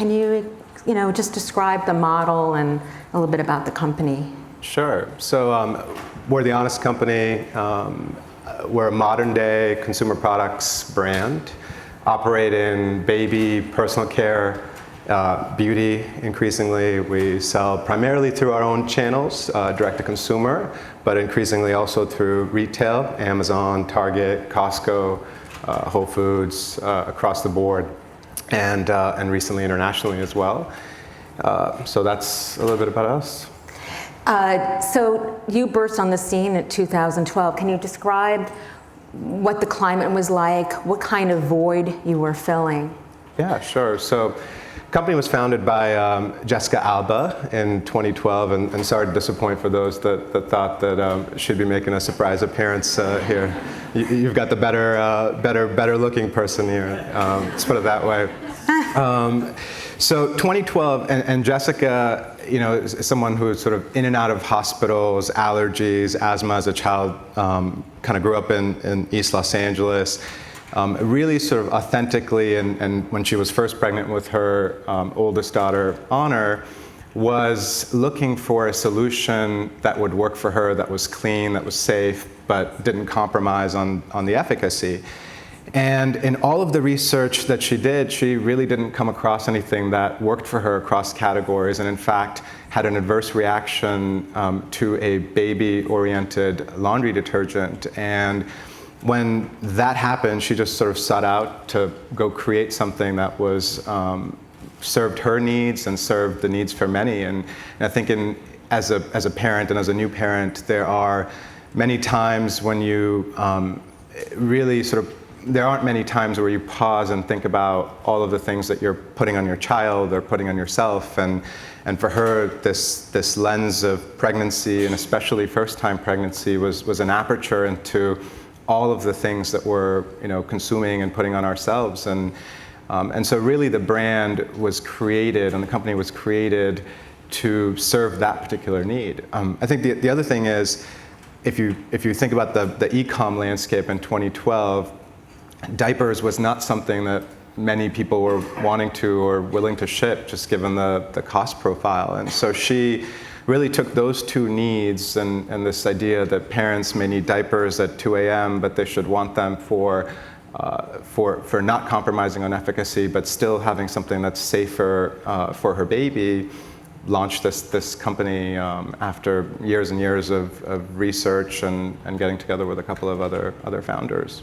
Can you, just describe the model and a little bit about the company? Sure. So we're the Honest Company. We're a modern day consumer products brand, operate in baby, personal care, beauty increasingly. We sell primarily through our own channels, direct to consumer, but increasingly also through retail, Amazon, Target, Costco, Whole Foods, across the board, and recently internationally as well. So that's a little bit about us. So you burst on the scene in 2012. Can you describe what the climate was like, what kind of void you were filling? Yeah, sure. So the company was founded by Jessica Alba in 2012, and sorry to disappoint for those that thought that she'd be making a surprise appearance here. You've got the better looking person here, let's put it that way. So 2012, and Jessica, is someone who is sort of in and out of hospitals, allergies, asthma as a child, kind of grew up in East Los Angeles, really sort of authentically, and when she was first pregnant with her oldest daughter, Honor, was looking for a solution that would work for her, that was clean, that was safe, but didn't compromise on the efficacy. And in all of the research that she did, she really didn't come across anything that worked for her across categories, and in fact had an adverse reaction to a baby-oriented laundry detergent. And when that happened, she just sort of sought out to go create something that was served her needs and served the needs for many. And I think as a parent and as a new parent, there are many times when you really sort of, there aren't many times where you pause and think about all of the things that you're putting on your child or putting on yourself. And for her, this lens of pregnancy, and especially first-time pregnancy, was an aperture into all of the things that we're consuming and putting on ourselves. And so really the brand was created, and the company was created to serve that particular need. I think the other thing is, if you think about the e-com landscape in 2012, diapers was not something that many people were wanting to or willing to ship, just given the cost profile. And so she really took those two needs and this idea that parents may need diapers at 2 a.m., but they should want them for not compromising on efficacy, but still having something that's safer for her baby, launched this company after years and years of research and getting together with a couple of other founders.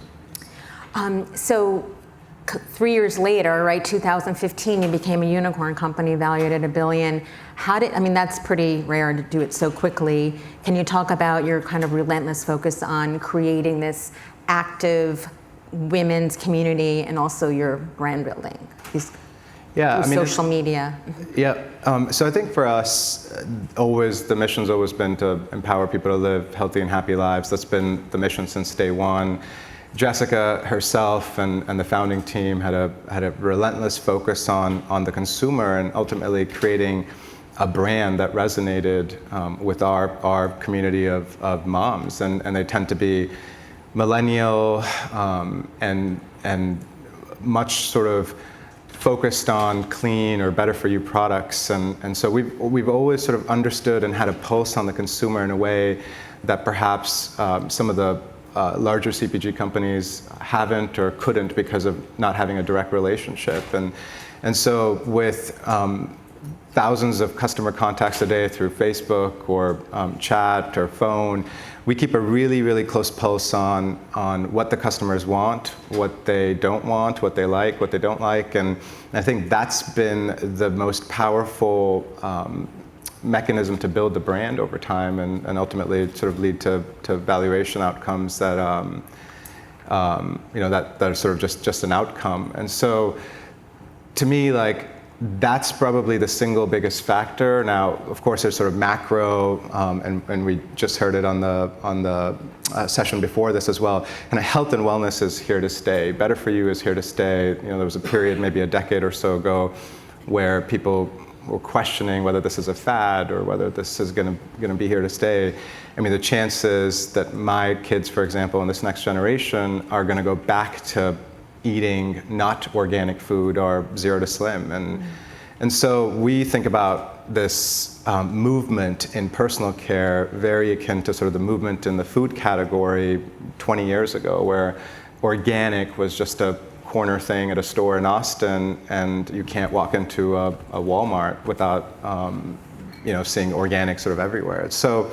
So 3 years later, right, 2015, you became a unicorn company valued at $1 billion. That's pretty rare to do it so quickly. Can you talk about your kind of relentless focus on creating this active women's community and also your brand building? Social media. Yeah, so I think for us, the mission's always been to empower people to live healthy and happy lives. That's been the mission since day one. Jessica herself and the founding team had a relentless focus on the consumer and ultimately creating a brand that resonated with our community of moms, and they tend to be millennial and much sort of focused on clean or better for you products, and so we've always sort of understood and had a pulse on the consumer in a way that perhaps some of the larger CPG companies haven't or couldn't because of not having a direct relationship. And so with thousands of customer contacts a day through Facebook or chat or phone, we keep a really, really close pulse on what the customers want, what they don't want, what they like, what they don't like. And I think that's been the most powerful mechanism to build the brand over time and ultimately sort of lead to valuation outcomes that that are sort of just an outcome. And so to me, that's probably the single biggest factor. Now, of course, there's sort of macro, and we just heard it on the session before this as well. And health and wellness is here to stay. Better for you is here to stay. There was a period, maybe a decade or so ago, where people were questioning whether this is a fad or whether this is going to be here to stay. I mean, the chances that my kids, for example, in this next generation, are going to go back to eating not organic food are 0 to slim. And so we think about this movement in personal care very akin to sort of the movement in the food category 20 years ago, where organic was just a corner thing at a store in Austin, and you can't walk into a Walmart without seeing organic sort of everywhere. So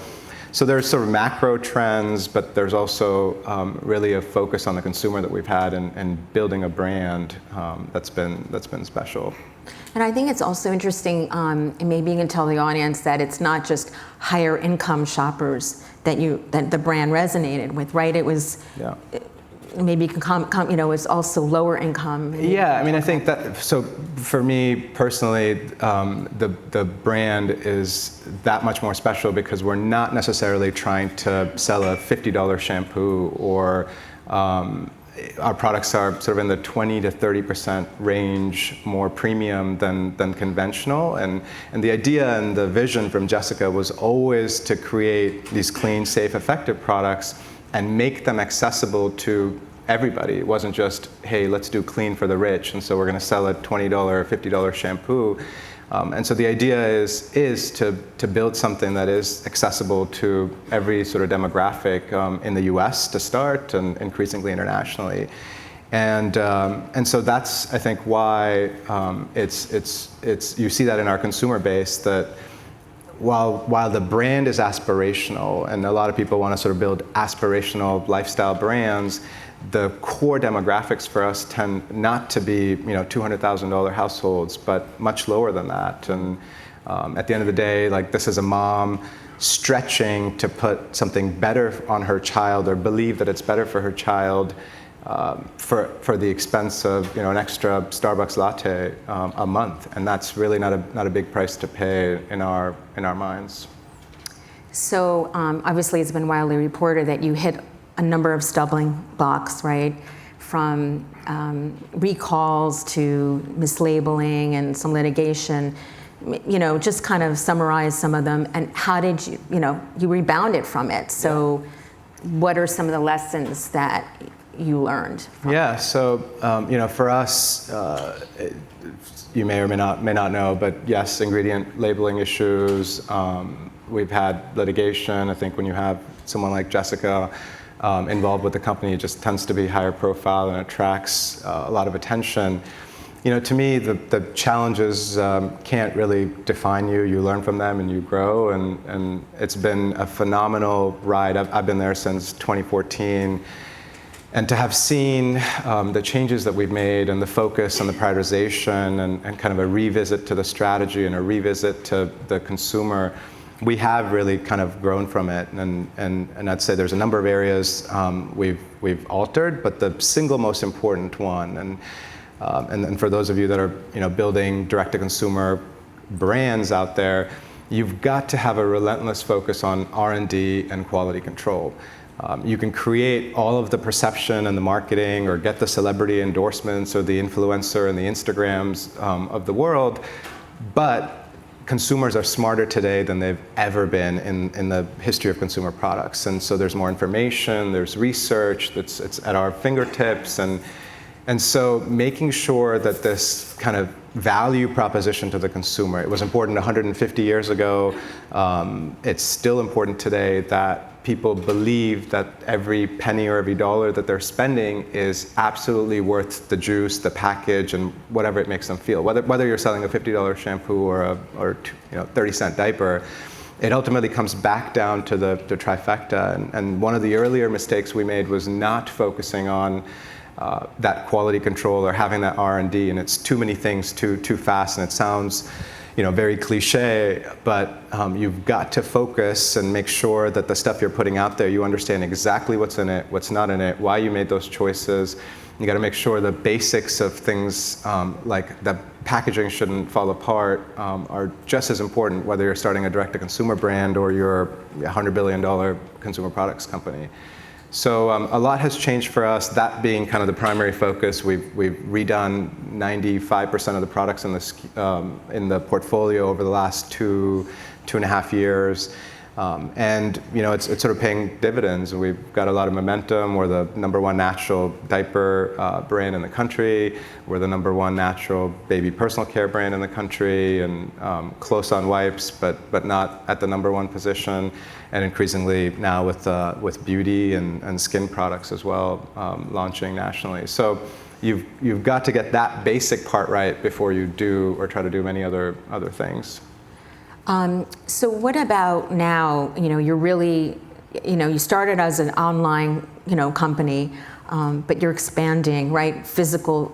there's sort of macro trends, but there's also really a focus on the consumer that we've had and building a brand that's been special. And I think it's also interesting, and maybe you can tell the audience that it's not just higher income shoppers that the brand resonated with, right? It was. Yeah. Maybe you can it's also lower income. Yeah, I mean, I think that, so for me personally, the brand is that much more special because we're not necessarily trying to sell a $50 shampoo, or our products are sort of in the 20 to 30% range more premium than conventional. And the idea and the vision from Jessica was always to create these clean, safe, effective products and make them accessible to everybody. It wasn't just, hey, let's do clean for the rich, and so we're going to sell a $20 or $50 shampoo. And so the idea is to build something that is accessible to every sort of demographic in the U.S. to start, and increasingly internationally. And so that's, I think, why it's you see that in our consumer base, that while the brand is aspirational, and a lot of people want to sort of build aspirational lifestyle brands, the core demographics for us tend not to be $200,000 households, but much lower than that. And at the end of the day, like, this is a mom stretching to put something better on her child, or believe that it's better for her child, for the expense of an extra Starbucks latte a month, and that's really not a big price to pay in our minds. So obviously, it's been widely reported that you hit a number of stumbling blocks, right? From recalls to mislabeling and some litigation. Just kind of summarize some of them, and how did you rebounded from it? So, what are some of the lessons that you learned from it? So for us, you may or may not know, but yes, ingredient labeling issues. We've had litigation. I think when you have someone like Jessica involved with the company, it just tends to be higher profile and attracts a lot of attention. To me, the challenges can't really define you. You learn from them and you grow, and it's been a phenomenal ride. I've been there since 2014. And to have seen the changes that we've made, and the focus and the prioritization, and kind of a revisit to the strategy and a revisit to the consumer, we have really kind of grown from it. And I'd say there's a number of areas we've altered, but the single most important one, and for those of you that are building direct-to-consumer brands out there, you've got to have a relentless focus on R&D and quality control. You can create all of the perception and the marketing, or get the celebrity endorsements or the influencer and the Instagrams of the world, but consumers are smarter today than they've ever been in the history of consumer products. And so there's more information, there's research, it's at our fingertips, and so making sure that this kind of value proposition to the consumer, it was important 150 years ago, it's still important today, that people believe that every penny or every dollar that they're spending is absolutely worth the juice, the package, and whatever it makes them feel. Whether you're selling a $50 shampoo or a 30-cent diaper, it ultimately comes back down to the trifecta. And one of the earlier mistakes we made was not focusing on that quality control or having that R&D, and it's too many things too fast, and it sounds very cliche, but you've got to focus and make sure that the stuff you're putting out there, you understand exactly what's in it, what's not in it, why you made those choices. You got to make sure the basics of things, like the packaging shouldn't fall apart, are just as important, whether you're starting a direct-to-consumer brand or you're a $100 billion consumer products company. So a lot has changed for us, that being kind of the primary focus. We've redone 95% of the products in the portfolio over the last two and a half years. And it's sort of paying dividends. We've got a lot of momentum. We're the #1 natural diaper brand in the country. We're the #1 natural baby personal care brand in the country, and close on wipes, but not at the #1 position. And increasingly now with beauty and skin products as well, launching nationally. So you've got to get that basic part right before you do or try to do many other things. So what about now? You're really, you started as an online, company, but you're expanding, right? Physical.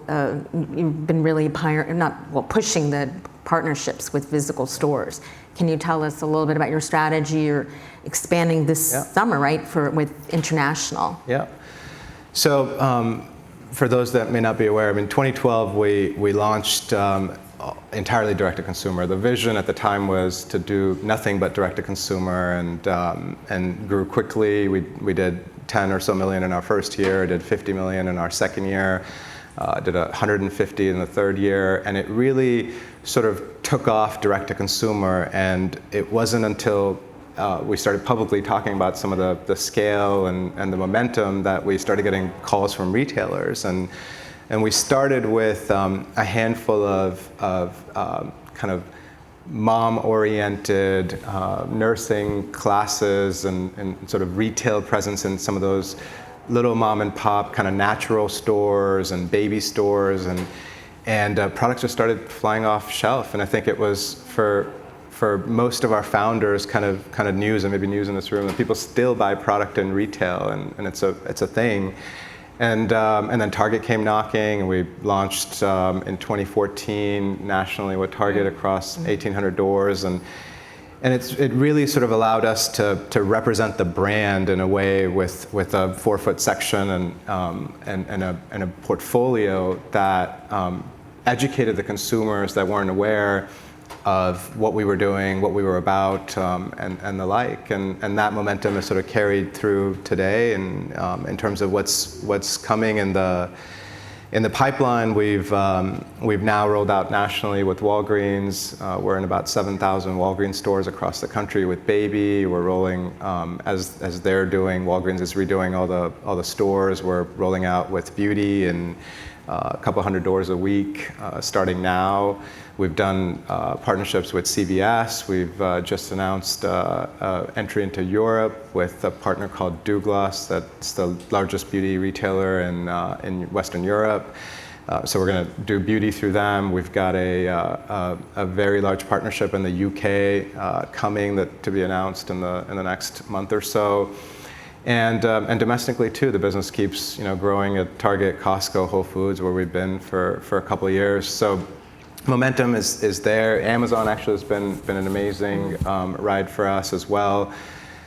You've been really pushing the partnerships with physical stores. Can you tell us a little bit about your strategy? You're expanding this summer, right, with international. Yeah. So for those that may not be aware, in 2012 we launched. Entirely direct-to-consumer. The vision at the time was to do nothing but direct-to-consumer, and grew quickly. We did 10 or so million in our first year, did 50 million in our second year, did 150 in the third year, and it really sort of took off direct-to-consumer. And it wasn't until we started publicly talking about some of the scale and the momentum that we started getting calls from retailers. And we started with a handful of kind of mom-oriented nursing classes and sort of retail presence in some of those little mom and pop kind of natural stores and baby stores, and products just started flying off shelf. And I think it was for most of our founders kind of news, and maybe news in this room, that people still buy product in retail, and it's a thing. And then Target came knocking, and we launched in 2014 nationally with Target across 1,800 doors, and it really sort of allowed us to represent the brand in a way with a 4-foot section and a portfolio that educated the consumers that weren't aware of what we were doing, what we were about, and the like, and that momentum is sort of carried through today. And in terms of what's coming in the pipeline, we've now rolled out nationally with Walgreens. We're in about 7,000 Walgreens stores across the country with baby. We're rolling as they're doing. Walgreens is redoing all the stores. We're rolling out with beauty and a couple hundred doors a week starting now. We've done partnerships with CVS. We've just announced entry into Europe with a partner called Douglas. That's the largest beauty retailer in Western Europe. So we're going to do beauty through them. We've got a very large partnership in the UK coming to be announced in the next month or so. And domestically too, the business keeps growing at Target, Costco, Whole Foods, where we've been for a couple of years. So momentum is there. Amazon actually has been an amazing ride for us as well.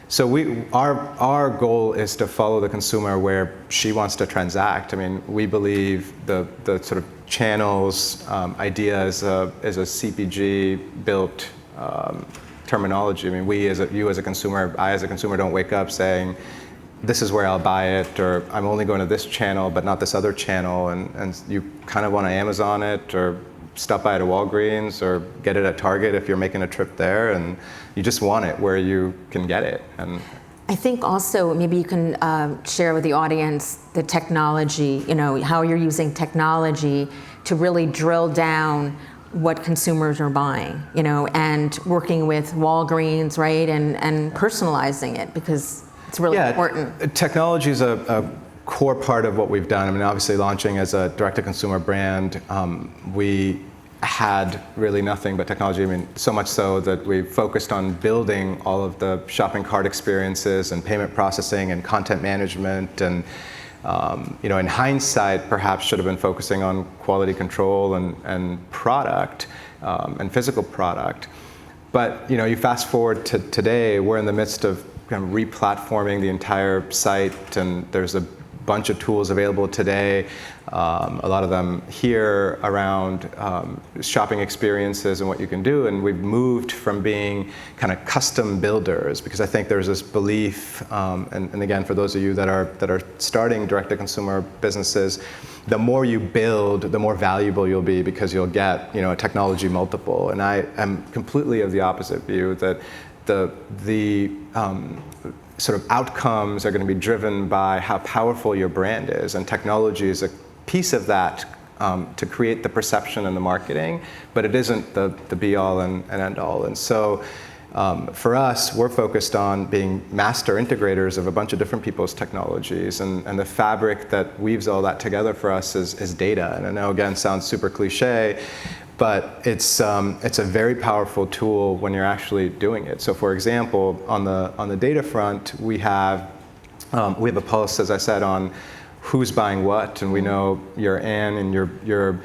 So our goal is to follow the consumer where she wants to transact. I mean, we believe the sort of channels idea is a CPG built terminology. I mean, you as a consumer, I as a consumer don't wake up saying, this is where I'll buy it, or I'm only going to this channel but not this other channel, and you kind of want to Amazon it, or stop by at a Walgreens, or get it at Target if you're making a trip there, and you just want it where you can get it. And I think also maybe you can share with the audience the technology, how you're using technology to really drill down what consumers are buying, and working with Walgreens, right, and personalizing it, because it's really important. Technology is a core part of what we've done. I mean, obviously launching as a direct-to-consumer brand, we had really nothing but technology. I mean, so much so that we focused on building all of the shopping cart experiences and payment processing and content management, and in hindsight, perhaps should have been focusing on quality control and product and physical product. But you fast forward to today, we're in the midst of kind of re-platforming the entire site, and there's a bunch of tools available today, a lot of them here around shopping experiences and what you can do. And we've moved from being kind of custom builders, because I think there's this belief, and again, for those of you that are starting direct-to-consumer businesses, the more you build, the more valuable you'll be, because you'll get a technology multiple. And I am completely of the opposite view, that the sort of outcomes are going to be driven by how powerful your brand is, and technology is a piece of that to create the perception and the marketing, but it isn't the be-all and end-all. And so for us, we're focused on being master integrators of a bunch of different people's technologies, and the fabric that weaves all that together for us is data. And I know, again, sounds super cliche, but it's a very powerful tool when you're actually doing it. So, for example, on the data front, we have a pulse, as I said, on who's buying what, and we know you're Ann and you're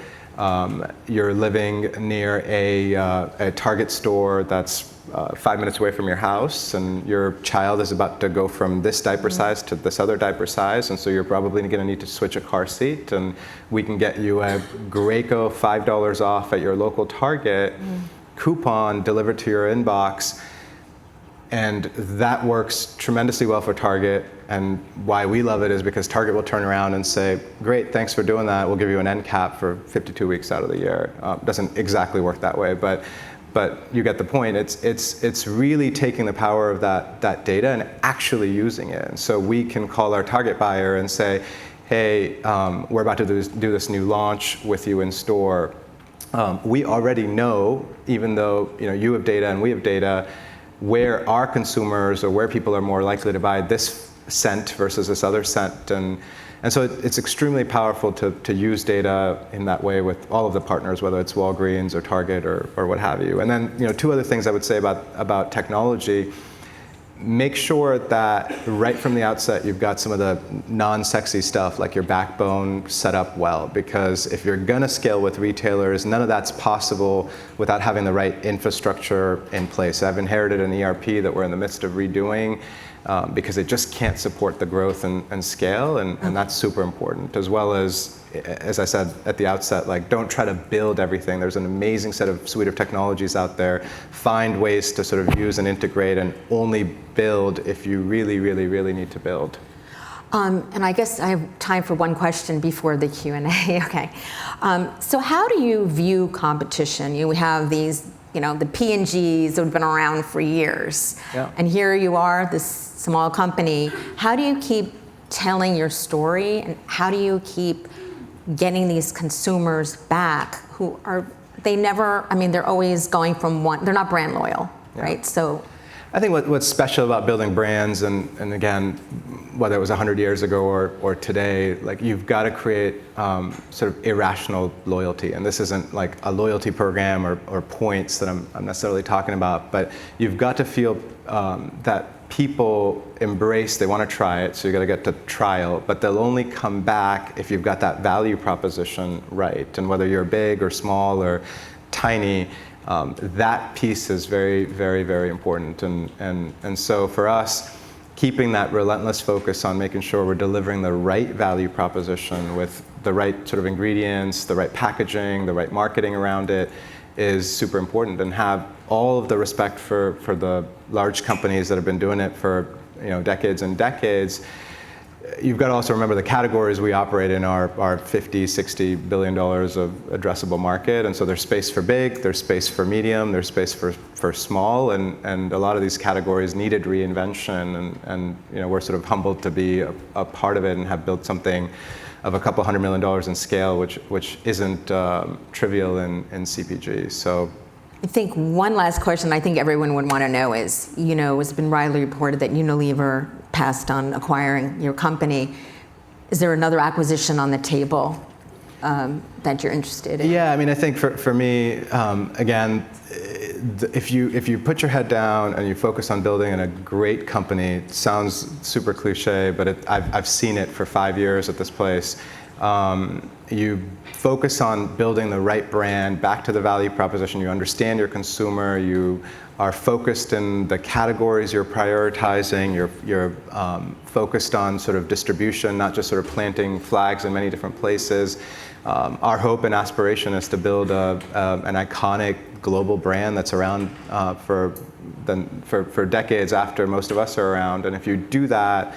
living near a Target store that's 5 minutes away from your house, and your child is about to go from this diaper size to this other diaper size, and so you're probably going to need to switch a car seat, and we can get you a Graco $5 off at your local Target coupon delivered to your inbox. And that works tremendously well for Target, and why we love it is because Target will turn around and say, great, thanks for doing that, we'll give you an end cap for 52 weeks out of the year. Doesn't exactly work that way, but you get the point. It's really taking the power of that data and actually using it. And so we can call our Target buyer and say, hey, we're about to do this new launch with you in store. We already know, even though you have data and we have data, where our consumers or where people are more likely to buy this scent versus this other scent. And so it's extremely powerful to use data in that way with all of the partners, whether it's Walgreens or Target or what have you. And then two other things I would say about technology. Make sure that right from the outset you've got some of the non-sexy stuff like your backbone set up well, because if you're going to scale with retailers, none of that's possible without having the right infrastructure in place. I've inherited an ERP that we're in the midst of redoing because it just can't support the growth and scale, and that's super important, as well as I said at the outset, like, don't try to build everything. There's an amazing suite of technologies out there. Find ways to sort of use and integrate, and only build if you really, really, really need to build. And I guess I have time for one question before the Q&A. Okay. So how do you view competition? You have these, the P&Gs that have been around for years. Yeah. And here you are, this small company. How do you keep telling your story, and how do you keep getting these consumers back who they're always going from one, they're not brand loyal, right? So I think what's special about building brands, and again, whether it was 100 years ago or today, like, you've got to create sort of irrational loyalty. And this isn't like a loyalty program or points that I'm necessarily talking about, but you've got to feel that people embrace, they want to try it, so you got to get to trial, but they'll only come back if you've got that value proposition right. And whether you're big or small or tiny, that piece is very, very, very important. And so for us, keeping that relentless focus on making sure we're delivering the right value proposition with the right sort of ingredients, the right packaging, the right marketing around it is super important, and have all of the respect for the large companies that have been doing it for decades and decades. You've got to also remember the categories we operate in are $50-60 billion of addressable market, and so there's space for big, there's space for medium, there's space for small, and a lot of these categories needed reinvention, and we're sort of humbled to be a part of it and have built something of a couple $100 million in scale, which isn't trivial in CPG. So I think one last question I think everyone would want to know is, it's been widely reported that Unilever passed on acquiring your company. Is there another acquisition on the table that you're interested in? Yeah, I mean, I think for me, again, if you put your head down and you focus on building a great company, it sounds super cliche, but I've seen it for 5 years at this place. You focus on building the right brand, back to the value proposition, you understand your consumer, you are focused in the categories you're prioritizing, you're focused on sort of distribution, not just sort of planting flags in many different places. Our hope and aspiration is to build an iconic global brand that's around for decades after most of us are around. And if you do that,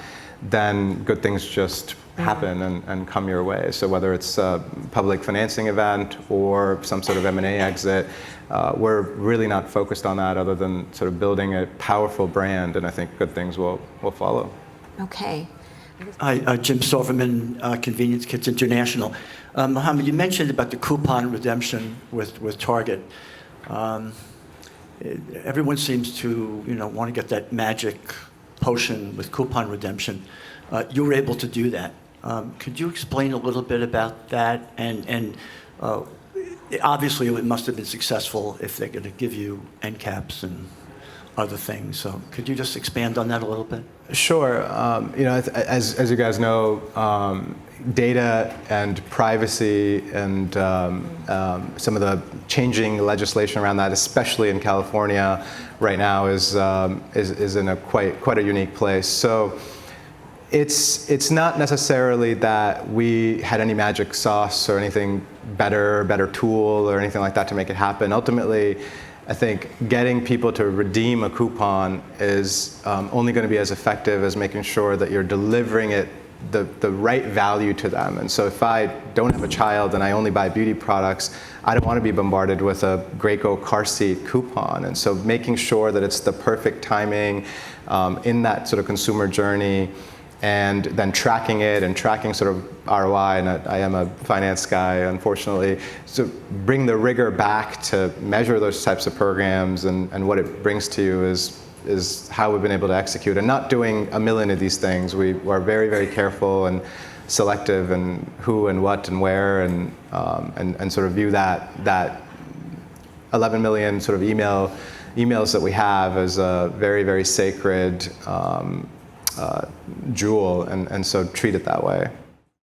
then good things just happen and come your way. So whether it's a public financing event or some sort of M&A exit, we're really not focused on that other than sort of building a powerful brand, and I think good things will follow. Okay. Hi, Jim Silverman, Convenience Kits International. Mohammed, you mentioned about the coupon redemption with Target. Everyone seems to, want to get that magic potion with coupon redemption. You were able to do that. Could you explain a little bit about that? And obviously, it must have been successful if they're going to give you end caps and other things. So could you just expand on that a little bit? Sure. As you guys know, data and privacy and some of the changing legislation around that, especially in California right now, is in a quite a unique place. So it's not necessarily that we had any magic sauce or anything better tool or anything like that to make it happen. Ultimately, I think getting people to redeem a coupon is only going to be as effective as making sure that you're delivering it the right value to them. And so if I don't have a child and I only buy beauty products, I don't want to be bombarded with a Graco car seat coupon. And so making sure that it's the perfect timing in that sort of consumer journey, and then tracking it and tracking sort of ROI, and I am a finance guy, unfortunately, so bring the rigor back to measure those types of programs, and what it brings to you is how we've been able to execute. And not doing a million of these things. We are very, very careful and selective in who and what and where, and sort of view that 11 million sort of emails that we have as a very, very sacred jewel, and so treat it that way.